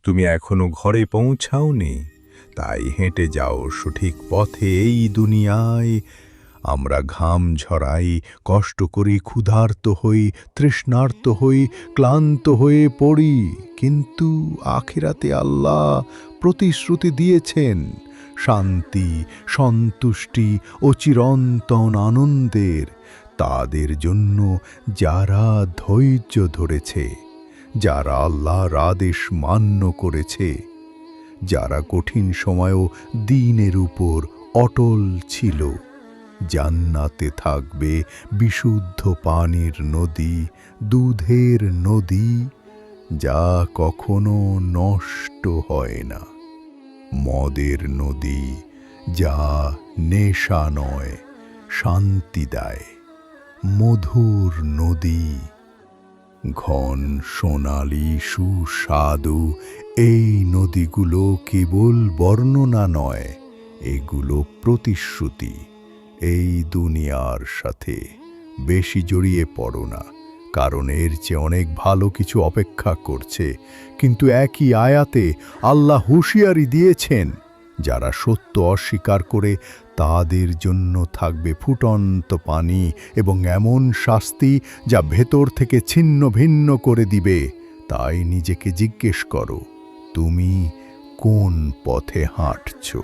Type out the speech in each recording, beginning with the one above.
তুমি এখনো ঘরে পৌঁছাওনি, তাই হেঁটে যাও সঠিক পথে। এই দুনিয়ায় আমরা ঘাম ঝরাই, কষ্ট করি, ক্ষুধার্ত হই, তৃষ্ণার্ত হই, ক্লান্ত হয়ে পড়ি, কিন্তু আখিরাতে আল্লাহ প্রতিশ্রুতি দিয়েছেন শান্তি, সন্তুষ্টি ও চিরন্তন আনন্দের তাদের জন্য যারা ধৈর্য ধরেছে, যারা আল্লাহর আদেশ মান্য করেছে, যারা কঠিন সময়েও দ্বীনের উপর অটল ছিল। জান্নাতে থাকবে বিশুদ্ধ পানির নদী, দুধের নদী, যা কখনো নষ্ট হয় না। মদের নদী, যা নেশা নয়, শান্তি দেয়। মধুর নদী, ঘন সোনালি সুস্বাদু। এই নদীগুলো কেবল বর্ণনা নয়, এগুলো প্রতিশ্রুতি। এই দুনিয়ার সাথে বেশি জড়িয়ে পড়ো না, কারণ এর চেয়ে অনেক ভালো কিছু অপেক্ষা করছে। কিন্তু একই আয়াতে আল্লাহ হুঁশিয়ারি দিয়েছেন, যারা সত্য অস্বীকার করে তাদের জন্য থাকবে ফুটন্ত পানি এবং এমন শাস্তি যা ভেতর থেকে ছিন্ন ভিন্ন করে দিবে। তাই নিজেকে জিজ্ঞেস করো, তুমি কোন পথে হাঁটছো?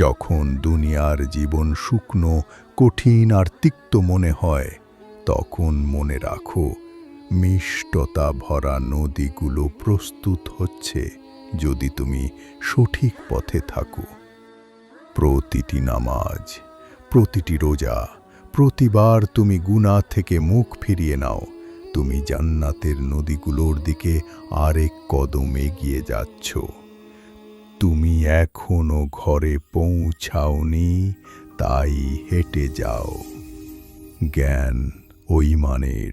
যখন দুনিয়ার জীবন শুকনো, কঠিন আর তিক্ত মনে হয়, তখন মনে রাখো, মিষ্টতা ভরা নদীগুলো প্রস্তুত হচ্ছে যদি তুমি সঠিক পথে থাকো। প্রতিটি নামাজ, প্রতিটি রোজা, প্রতিবার তুমি গুনাহ থেকে মুখ ফিরিয়ে নাও, তুমি জান্নাতের নদীগুলোর দিকে আরেক কদম এগিয়ে যাচ্ছ। তুমি এখনো ঘরে পৌঁছাওনি, তাই হেঁটে যাও। জ্ঞান ও ঈমানের